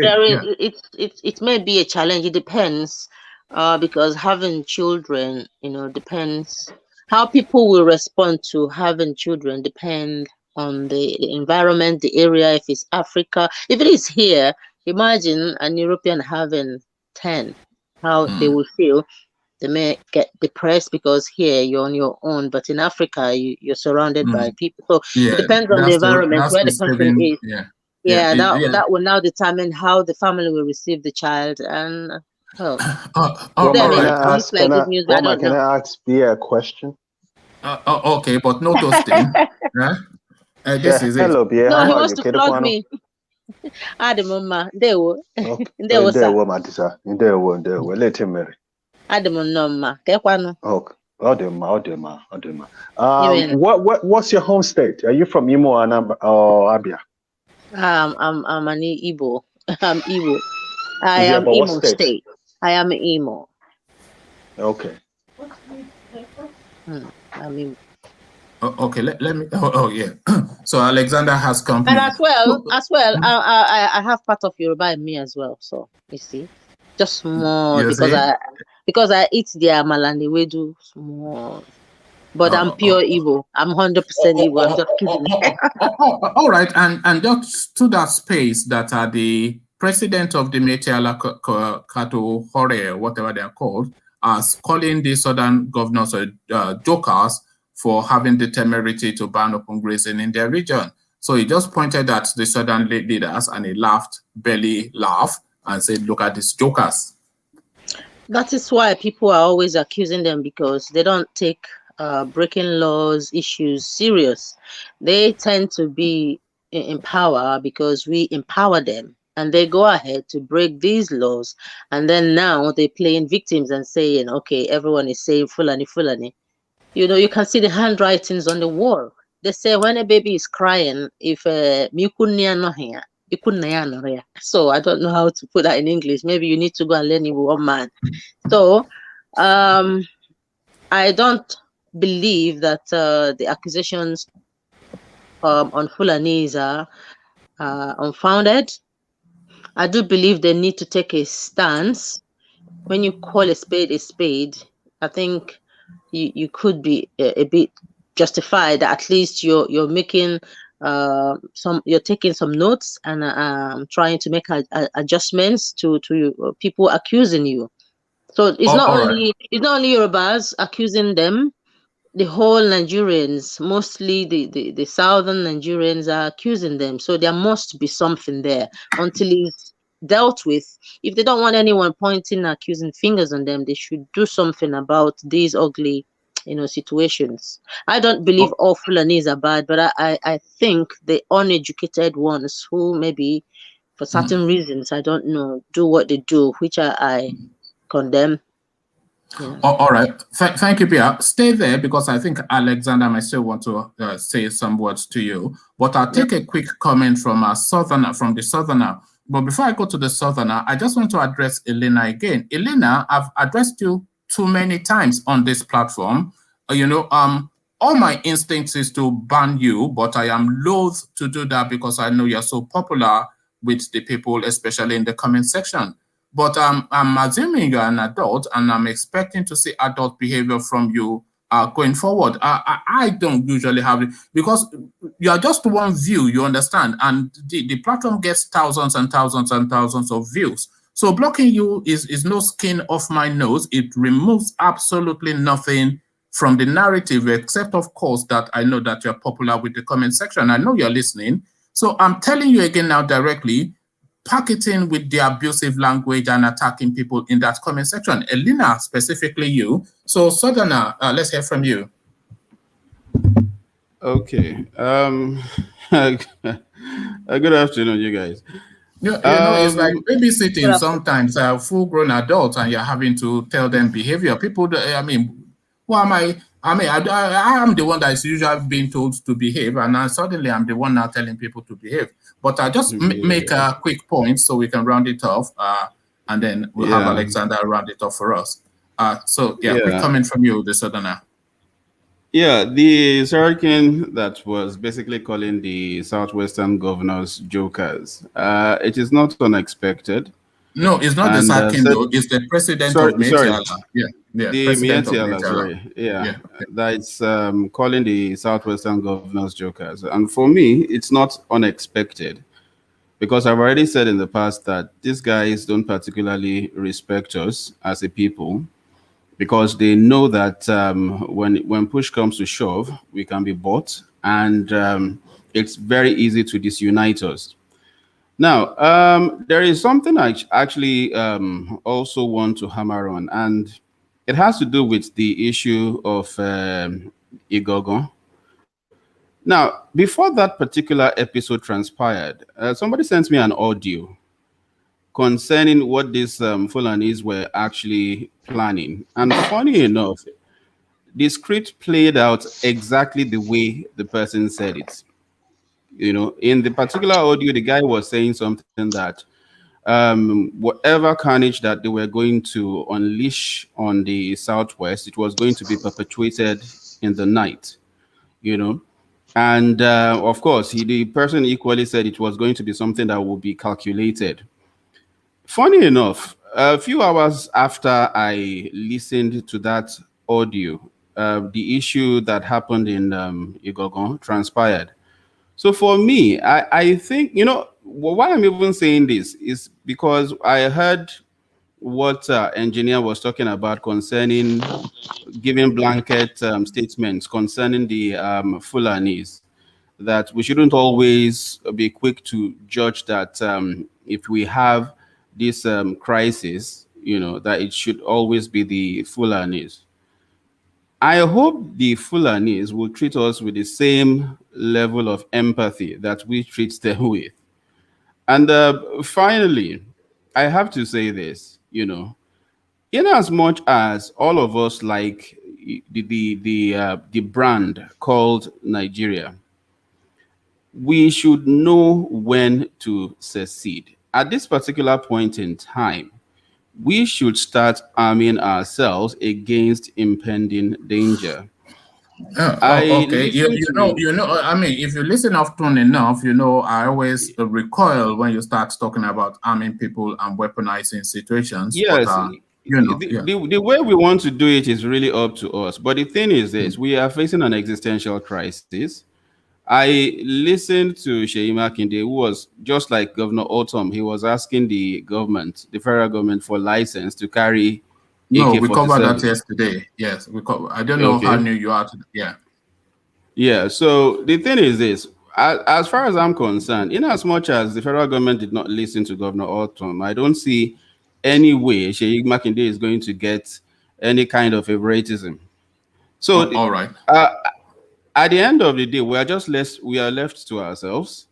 it may be a challenge. It depends, because having children, depends how people will respond to having children. Depend on the environment, the area. If it's Africa, if it is here, imagine an European having 10. How they will feel. They may get depressed because here you're on your own, but in Africa you're surrounded by people. So it depends on the environment where the person is. That will now determine how the family will receive the child. And can I ask Bia a question? Okay, but no toasting. This is hello, it. Bia. No, he wants to plug me. Adamoma, they will. They will. Let him marry. Adamoma, what's your home state? Are you from Imo or Abia? I'm an Igbo. I'm Igbo. I am Imo State. I am Imo. Okay. I'm Imo. Okay, let me. Yeah. So Alexander has come. And as well, I have part of Yoruba in me as well. So you see, just more because I eat the amala and the wedu small. But I'm pure Igbo. I'm 100% Igbo. I'm just kidding. All right, and just to that space that the president of the Miyetti Kato Hore, whatever they are called, as calling the southern governors jokers for having the temerity to ban open grazing in their region. So he just pointed at the southern leaders and he belly laughed, and said, look at these jokers. That is why people are always accusing them, because they don't take breaking laws issues serious. They tend to be in power because we empower them, and they go ahead to break these laws. And then now they're playing victims and saying, okay, everyone is saying Fulani, Fulani. You can see the handwritings on the wall. They say when a baby is crying, if so I don't know how to put that in English. Maybe you need to go and learn Igbo, man. So I don't believe that the accusations on Fulanese are unfounded. I do believe they need to take a stance. When you call a spade, I think you could be a bit justified. At least you're making you're taking some notes and trying to make adjustments to people accusing you. So it's not only Yorubas accusing them. The whole Nigerians, mostly the southern Nigerians, are accusing them. So there must be something there until it's dealt with. If they don't want anyone pointing, accusing fingers on them, they should do something about these ugly, situations. I don't believe all Fulanese are bad, but I think the uneducated ones who maybe for certain reasons, I don't know, do what they do, which I condemn. Yeah. All right. Thank you, Pia. Stay there, because I think Alexander might still want to say some words to you. But I'll take a quick comment from the southerner. But before I go to the southerner, I just want to address Elena again. Elena, I've addressed you too many times on this platform. All my instincts is to ban you, but I am loath to do that because I know you're so popular with the people, especially in the comment section. But I'm assuming you're an adult, and I'm expecting to see adult behavior from you going forward. I don't usually have it, because you are just one view, you understand, and the platform gets thousands and thousands and thousands of views. So blocking you is no skin off my nose. It removes absolutely nothing from the narrative, except, of course, that I know that you're popular with the comment section. I know you're listening. So I'm telling you again now directly, pack it in with the abusive language and attacking people in that comment section. Elena, specifically you. So Southerner, let's hear from you. Okay. Good afternoon, you guys. It's like babysitting Good sometimes. Full-grown adults, and you're having to tell them behavior. People, I mean, who am I? I mean, I am the one that is usually being told to behave, and now suddenly I'm the one now telling people to behave. But I just make a quick point so we can round it off, and then we'll have Alexander round it off for us. Quick comment from you, the Southerner. Yeah, the Sarkin that was basically calling the Southwestern governors jokers. It is not unexpected. No, it's not the Sarkin though. It's the president of Miyetti. The Miyetti, sorry. Yeah, that's calling the Southwestern governors jokers. And for me, it's not unexpected because I've already said in the past that these guys don't particularly respect us as a people, because they know that when push comes to shove, we can be bought, and it's very easy to disunite us. Now, there is something I actually also want to hammer on, and it has to do with the issue of Igangan. Now, before that particular episode transpired, somebody sent me an audio concerning what these Fulanis were actually planning. And funny enough, the script played out exactly the way the person said it. You know, in the particular audio, the guy was saying something that whatever carnage that they were going to unleash on the Southwest, it was going to be perpetuated in the night, you know. And of course, the person equally said it was going to be something that would be calculated. Funny enough, a few hours after I listened to that audio, the issue that happened in Igangan transpired. So for me, I think, why I'm even saying this is because I heard what engineer was talking about concerning giving blanket statements concerning the Fulanis, that we shouldn't always be quick to judge that if we have this crisis, that it should always be the Fulanis. I hope the Fulanis will treat us with the same level of empathy that we treat them with. And finally, I have to say this, in as much as all of us like the brand called Nigeria, we should know when to secede. At this particular point in time, we should start arming ourselves against impending danger. Okay. I mean, if you listen often enough, I always recoil when you start talking about arming people and weaponizing situations. Yes, but, the way we want to do it is really up to us. But the thing is this, we are facing an existential crisis. I listened to Sheyi Makinde, who was just like Governor Autumn. He was asking the federal government, for license to carry AK-47. No, we covered that yesterday. Yes, I don't know how new you are today. Yeah. Yeah, so the thing is this, as far as I'm concerned, in as much as the federal government did not listen to Governor Autumn, I don't see any way Sheyi Makinde is going to get any kind of favoritism. So, all right. At the end of the day, we are left to ourselves,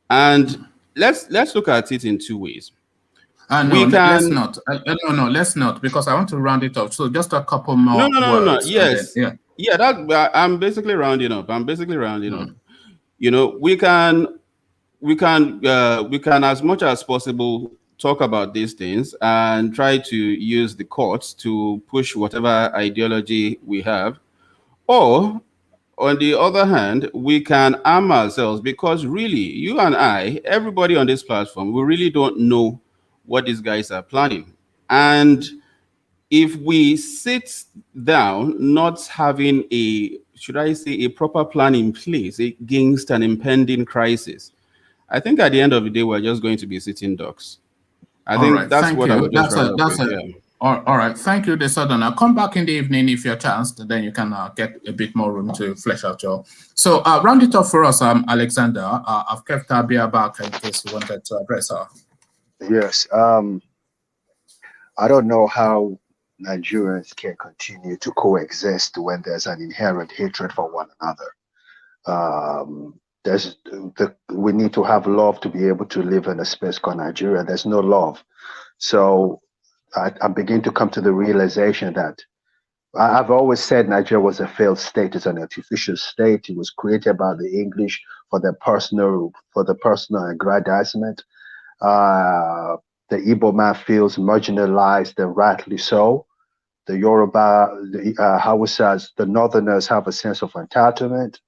and let's look at it in two ways. Let's not. No, let's not, because I want to round it off. So just a couple more words. Yes, that I'm basically rounding up. We can as much as possible talk about these things and try to use the courts to push whatever ideology we have, or on the other hand, we can arm ourselves, because really, you and I, everybody on this platform, we really don't know what these guys are planning. And if we sit down not having a proper plan in place against an impending crisis, I think at the end of the day, we're just going to be sitting ducks. I think that's what I would just All right. Thank you, the Southerner. Come back in the evening if you're chanced, then you can get a bit more room to flesh out your. So round it up for us, Alexander. I've kept Tabia back in case you wanted to address her. Yes. I don't know how Nigerians can continue to coexist when there's an inherent hatred for one another. We need to have love to be able to live in a space called Nigeria. There's no love. So I'm beginning to come to the realization that I've always said Nigeria was a failed state. It's an artificial state. It was created by the English for the personal aggrandizement. The Igbo man feels marginalized, and rightly so. The Yoruba, the Hausas, the Northerners have a sense of entitlement.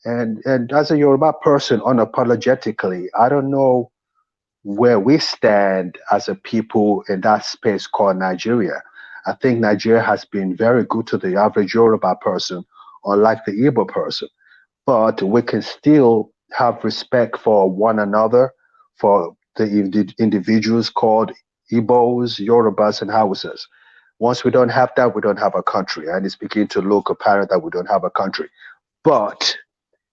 And as a Yoruba person, unapologetically, I don't know where we stand as a people in that space called Nigeria. I think Nigeria has been very good to the average Yoruba person, unlike the Igbo person. But we can still have respect for one another, for the individuals called Igbos, Yorubas, and Hausas. Once we don't have that, we don't have a country. And it's beginning to look apparent that we don't have a country. But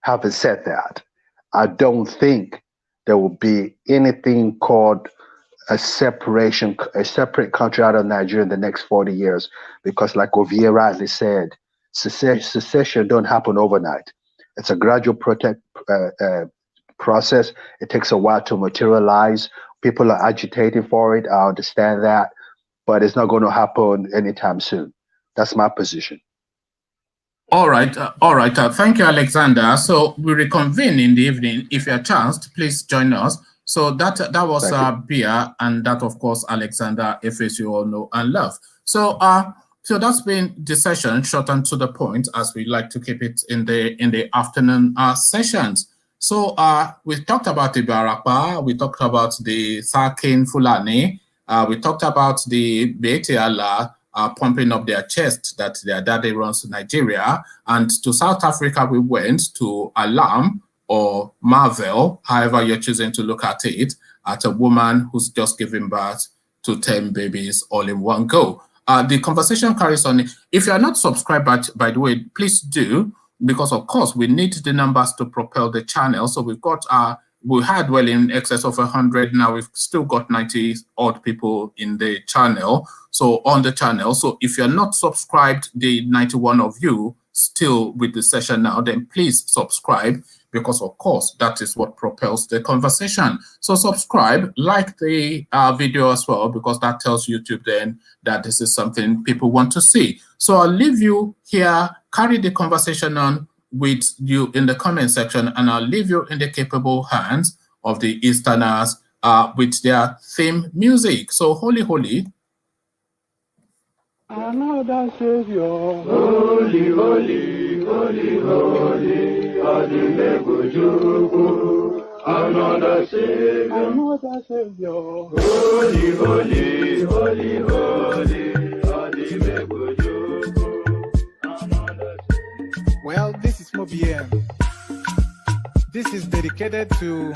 having said that, I don't think there will be anything called a separate country out of Nigeria in the next 40 years, because like Ovie rightly said, secession don't happen overnight. It's a gradual process. It takes a while to materialize. People are agitating for it. I understand that, but it's not going to happen anytime soon. That's my position. All right. Thank you, Alexander. So we reconvene in the evening. If you're chanced, please join us. So that was Bia, and that, of course, Alexander, a face you all know and love. So so that's been the session, short and to the point, as we like to keep it in the afternoon sessions. So we talked about the Barapa, we talked about the Sarkin Fulani, we talked about the Miyetti pumping up their chest that their daddy runs to Nigeria, and to South Africa we went to alarm or marvel, however you're choosing to look at it, at a woman who's just given birth to 10 babies all in one go. The conversation carries on. If you are not subscribed, by the way, please do, because of course we need the numbers to propel the channel. So we've got we had well in excess of 100. Now we've still got 90 odd people in the channel. So on the channel. So if you're not subscribed, the 91 of you still with the session now, then please subscribe, because of course that is what propels the conversation. So subscribe, like the video as well, because that tells YouTube then that this is something people want to see. So I'll leave you here, carry the conversation on with you in the comment section, and I'll leave you in the capable hands of the Easterners with their theme music. So holy, holy. Another Savior, holy, holy, holy, holy, another Savior, holy, holy, holy, holy, well, this is Mobien. This is dedicated to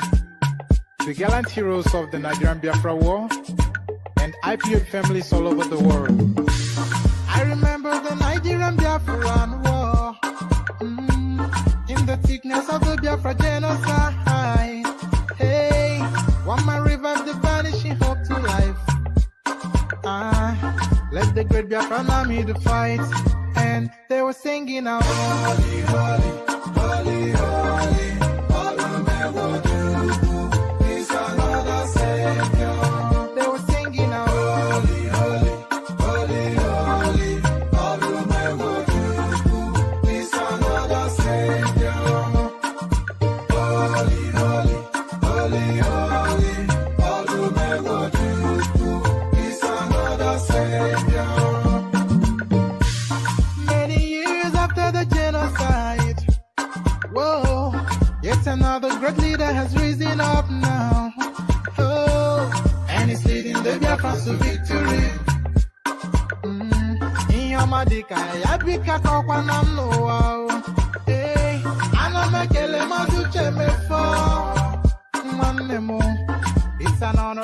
the gallant heroes of the Nigerian Biafra War and IPO families all over the world. I remember the Nigerian Biafran War, in the thickness of the Biafra genocide. Hey, one man revived the vanishing hope to life. Let the great Biafran army to fight, and they were singing out, holy, holy, holy, holy, is another Savior. They were singing out, holy, holy, holy, holy, is another Savior. Holy, holy, holy, holy, is another Savior. Many years after the genocide, whoa, yet another great leader has risen up now. Oh, and he's leading the Biafrans to victory. In Yamadika, Yabika Kokwanam Noah. Hey, Anamekele Mazuche Mefo. It's an honor.